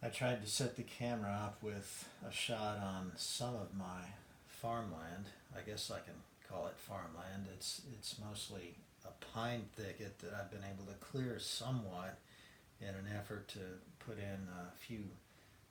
I tried to set the camera up with a shot on some of my farmland. I guess I can call it farmland. It's mostly a pine thicket that I've been able to clear somewhat in an effort to put in a few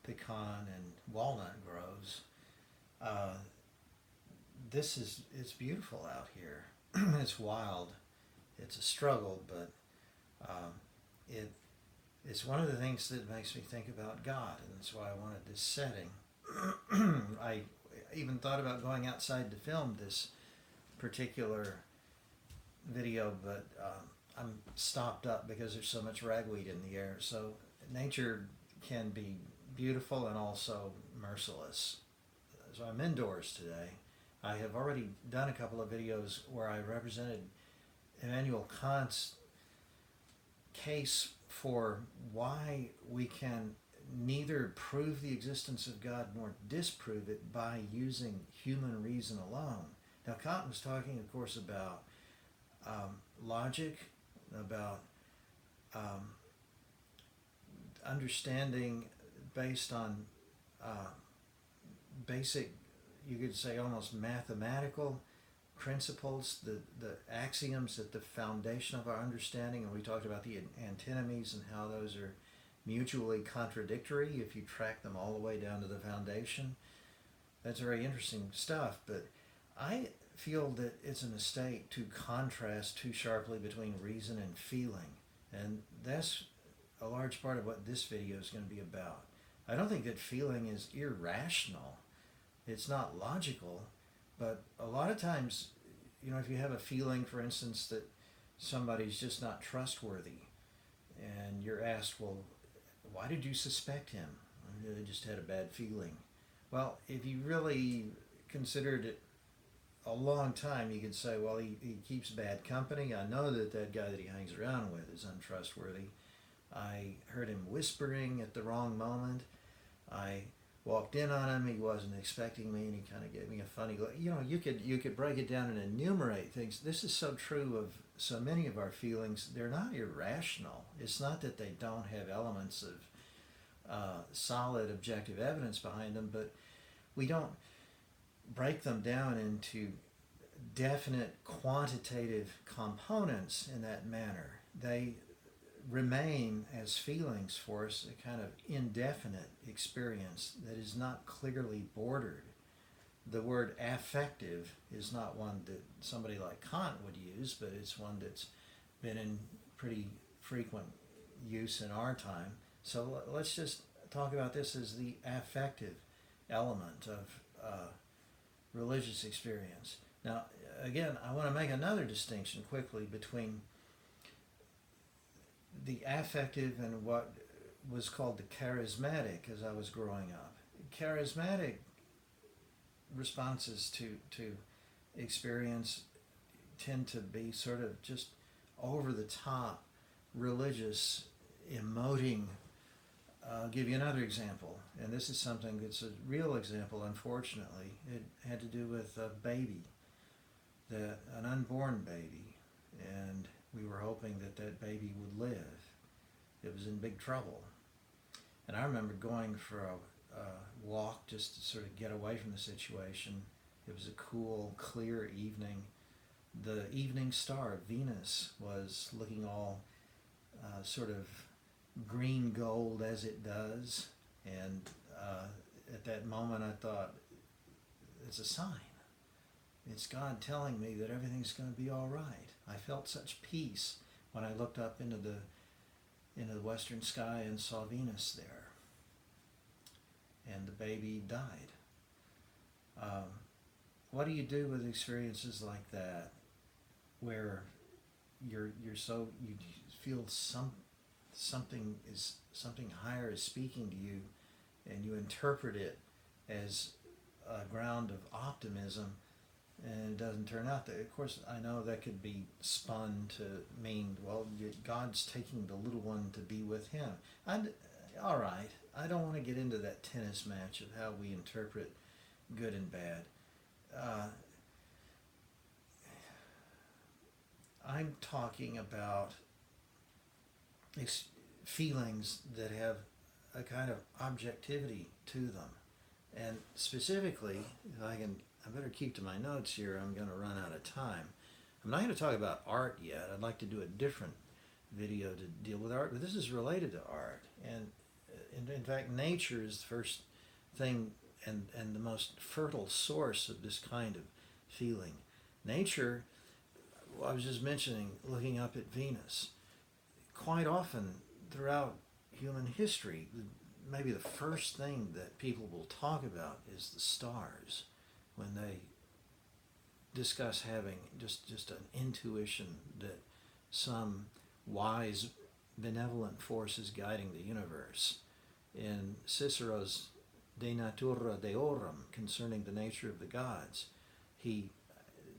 pecan and walnut groves. Uh, it's beautiful out here. It's wild. It's a struggle, but um, it it's one of the things that makes me think about God, and that's why I wanted this setting. I even thought about going outside to film this particular video, but I'm stopped up because there's so much ragweed in the air. So nature can be beautiful and also merciless. So I'm indoors today. I have already done a couple of videos where I represented Immanuel Kant's case for why we can neither prove the existence of God nor disprove it by using human reason alone. Now, Kant was talking, of course, about logic, about um, understanding based on uh, basic, you could say almost mathematical principles, the axioms at the foundation of our understanding. And we talked about the antinomies and how those are mutually contradictory if you track them all the way down to the foundation. That's very interesting stuff, but I feel that it's a mistake to contrast too sharply between reason and feeling. And that's a large part of what this video is going to be about. I don't think that feeling is irrational. It's not logical, but a lot of times, if you have a feeling, for instance, that somebody's just not trustworthy, and you're asked, well, why did you suspect him? I just had a bad feeling. Well, if you really considered it a long time, you could say, well, he keeps bad company. I know that guy that he hangs around with is untrustworthy. I heard him whispering at the wrong moment. I walked in on him, he wasn't expecting me, and he kind of gave me a funny look. You could break it down and enumerate things. This is so true of so many of our feelings. They're not irrational. It's not that they don't have elements of solid objective evidence behind them, but we don't break them down into definite quantitative components in that manner. They remain as feelings for us, a kind of indefinite experience that is not clearly bordered. The word affective is not one that somebody like Kant would use, but it's one that's been in pretty frequent use in our time. So let's just talk about this as the affective element of religious experience. Now, again, I want to make another distinction quickly between the affective and what was called the charismatic as I was growing up. Charismatic responses to experience tend to be sort of just over the top religious emoting. I'll give you another example, and this is something that's a real example, unfortunately. It had to do with a baby, an unborn baby, and we were hoping that baby would live. It was in big trouble. And I remember going for a walk just to sort of get away from the situation. It was a cool, clear evening. The evening star, Venus, was looking all sort of green gold as it does. And at that moment I thought, it's a sign. It's God telling me that everything's going to be all right. I felt such peace when I looked up into the western sky and saw Venus there. And the baby died. What do you do with experiences like that, where you feel something higher is speaking to you, and you interpret it as a ground of optimism, and it doesn't turn out that. Of course, I know that could be spun to mean, well, God's taking the little one to be with him. All right, I don't want to get into that tennis match of how we interpret good and bad. I'm talking about feelings that have a kind of objectivity to them. And specifically, if I better keep to my notes here, I'm going to run out of time. I'm not going to talk about art yet. I'd like to do a different video to deal with art, but this is related to art. And in fact, nature is the first thing and the most fertile source of this kind of feeling. Nature, well, I was just mentioning, looking up at Venus. Quite often throughout human history, maybe the first thing that people will talk about is the stars when they discuss having just an intuition that some wise, benevolent force is guiding the universe. In Cicero's De Natura Deorum, concerning the nature of the gods, he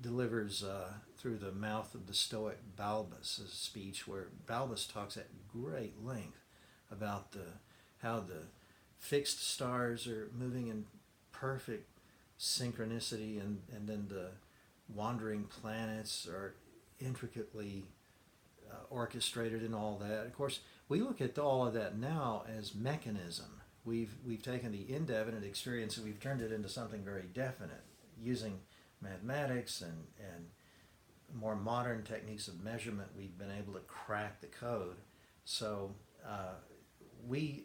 delivers through the mouth of the Stoic Balbus a speech where Balbus talks at great length about how the fixed stars are moving in perfect synchronicity, and then the wandering planets are intricately orchestrated and all that. Of course, we look at all of that now as mechanism. We've taken the indefinite experience and we've turned it into something very definite using mathematics and more modern techniques of measurement. We've been able to crack the code. So we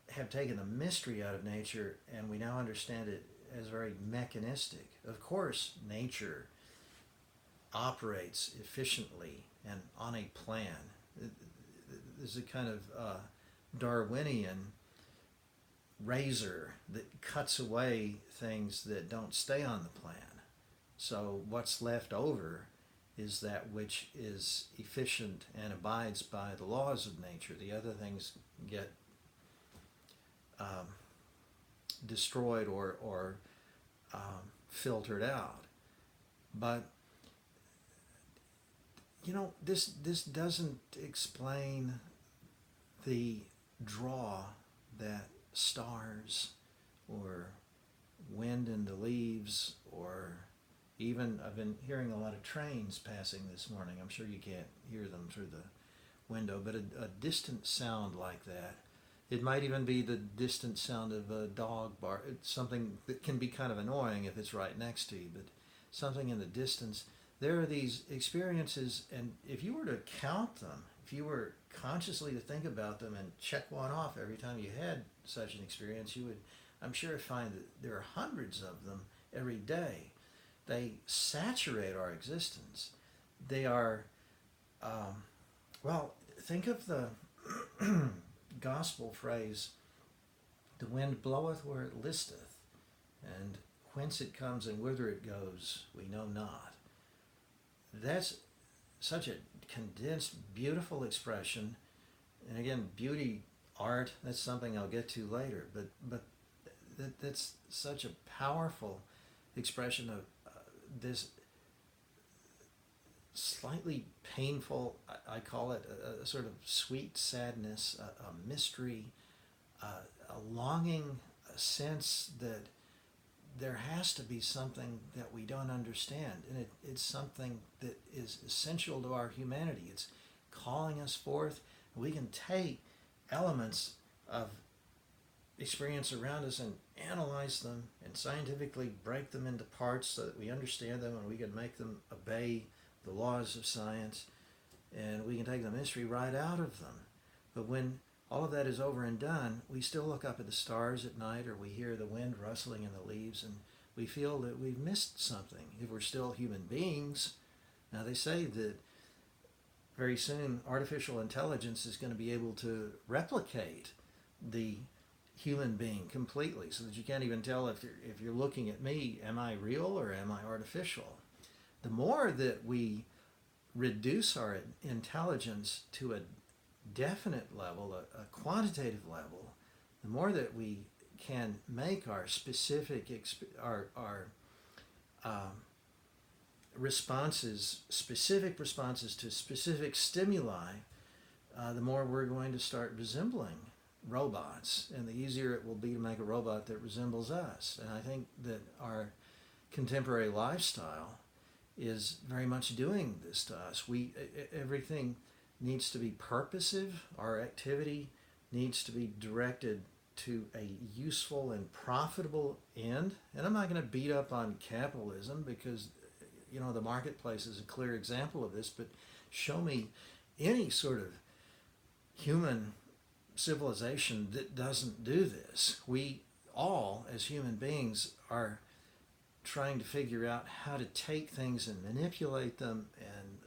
have taken the mystery out of nature and we now understand it as very mechanistic. Of course, nature operates efficiently and on a plan. There's a kind of Darwinian razor that cuts away things that don't stay on the plan. So what's left over is that which is efficient and abides by the laws of nature. The other things get destroyed or filtered out. But this doesn't explain the draw that stars or wind in the leaves, or even I've been hearing a lot of trains passing this morning. I'm sure you can't hear them through the window, but a distant sound like that. It might even be the distant sound of a dog bark. It's something that can be kind of annoying if it's right next to you, but something in the distance. There are these experiences, and if you were to count them, if you were consciously to think about them and check one off every time you had such an experience, you would, I'm sure, find that there are hundreds of them every day. They saturate our existence. They are, think of the gospel phrase, "The wind bloweth where it listeth, and whence it comes and whither it goes, we know not." That's such a condensed, beautiful expression. And again, beauty, art, that's something I'll get to later. But that's such a powerful expression of this slightly painful, I call it a sort of sweet sadness, a mystery, a longing, a sense that there has to be something that we don't understand, and it's something that is essential to our humanity. It's calling us forth. We can take elements of experience around us and analyze them and scientifically break them into parts so that we understand them and we can make them obey the laws of science, and we can take the mystery right out of them. But when all of that is over and done, we still look up at the stars at night, or we hear the wind rustling in the leaves, and we feel that we've missed something if we're still human beings. Now, they say that very soon artificial intelligence is going to be able to replicate the human being completely, so that you can't even tell if you're looking at me, am I real or am I artificial? The more that we reduce our intelligence to a definite level, a quantitative level, the more that we can make our specific responses, specific responses to specific stimuli, the more we're going to start resembling robots, and the easier it will be to make a robot that resembles us. And I think that our contemporary lifestyle is very much doing this to us. Everything needs to be purposive. Our activity needs to be directed to a useful and profitable end. And I'm not going to beat up on capitalism because, the marketplace is a clear example of this, but show me any sort of human civilization that doesn't do this. We all, as human beings, are trying to figure out how to take things and manipulate them and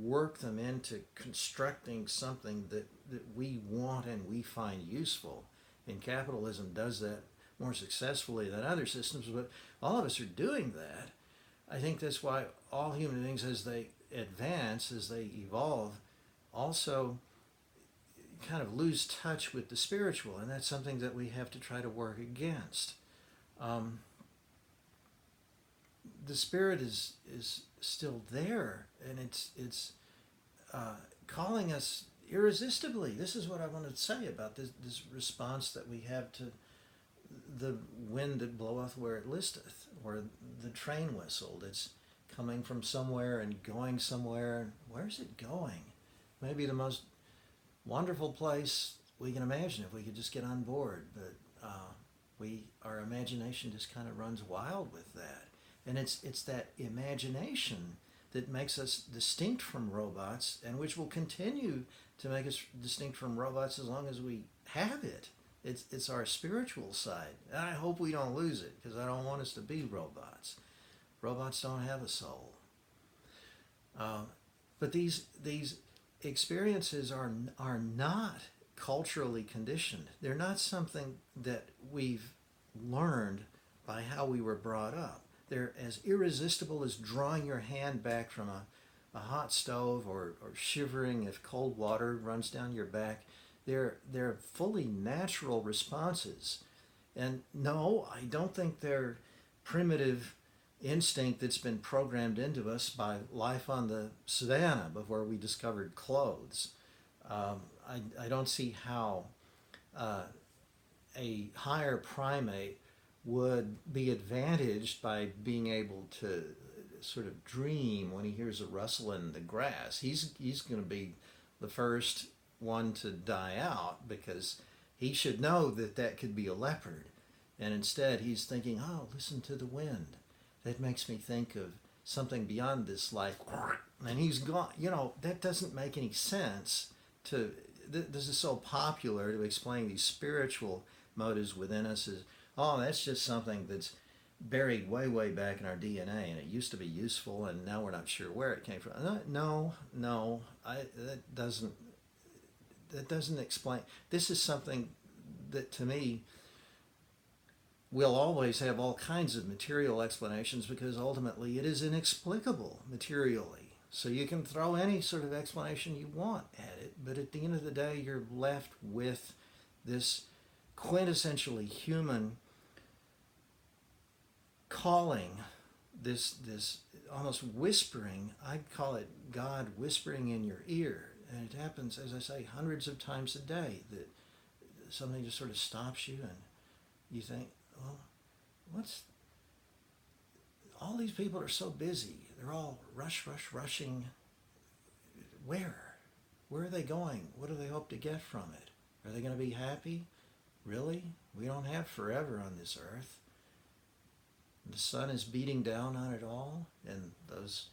work them into constructing something that we want and we find useful. And capitalism does that more successfully than other systems, but all of us are doing that. I think that's why all human beings, as they advance, as they evolve, also kind of lose touch with the spiritual, and that's something that we have to try to work against. The spirit is still there, and it's calling us irresistibly. This is what I wanted to say about this response that we have to the wind that bloweth where it listeth, or the train whistle that's coming from somewhere and going somewhere. Where's it going? Maybe the most wonderful place we can imagine if we could just get on board, but our imagination just kind of runs wild with that. And it's that imagination that makes us distinct from robots, and which will continue to make us distinct from robots as long as we have it. It's our spiritual side. And I hope we don't lose it, because I don't want us to be robots. Robots don't have a soul. But these experiences are not culturally conditioned. They're not something that we've learned by how we were brought up. They're as irresistible as drawing your hand back from a hot stove, or shivering if cold water runs down your back. They're fully natural responses. And no, I don't think they're primitive instinct that's been programmed into us by life on the savannah before we discovered clothes. I don't see how a higher primate would be advantaged by being able to sort of dream when he hears a rustle in the grass. He's going to be the first one to die out, because he should know that could be a leopard. And instead he's thinking, oh, listen to the wind. That makes me think of something beyond this life. And he's gone. That doesn't make any sense. This is so popular to explain these spiritual motives within us as, oh, that's just something that's buried way, way back in our DNA, and it used to be useful, and now we're not sure where it came from. No, that doesn't explain. This is something that, to me, we'll always have all kinds of material explanations, because ultimately it is inexplicable materially. So you can throw any sort of explanation you want at it, but at the end of the day, you're left with this quintessentially human calling, this almost whispering. I'd call it God whispering in your ear. And it happens, as I say, hundreds of times a day, that something just sort of stops you, and you think, well, all these people are so busy. They're all rushing. Where are they going? What do they hope to get from it? Are they going to be happy? Really? We don't have forever on this earth. The sun is beating down on it all, and those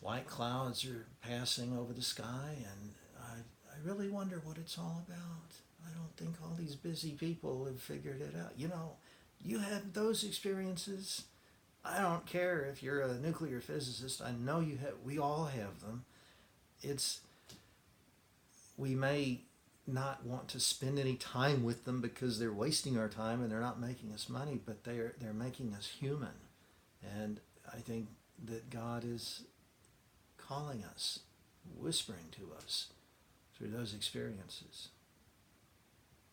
white clouds are passing over the sky, and I really wonder what it's all about. I don't think all these busy people have figured it out. You have those experiences. I don't care if you're a nuclear physicist. I know you have. We all have them. We may not want to spend any time with them because they're wasting our time and they're not making us money, but they're making us human. And I think that God is calling us, whispering to us through those experiences.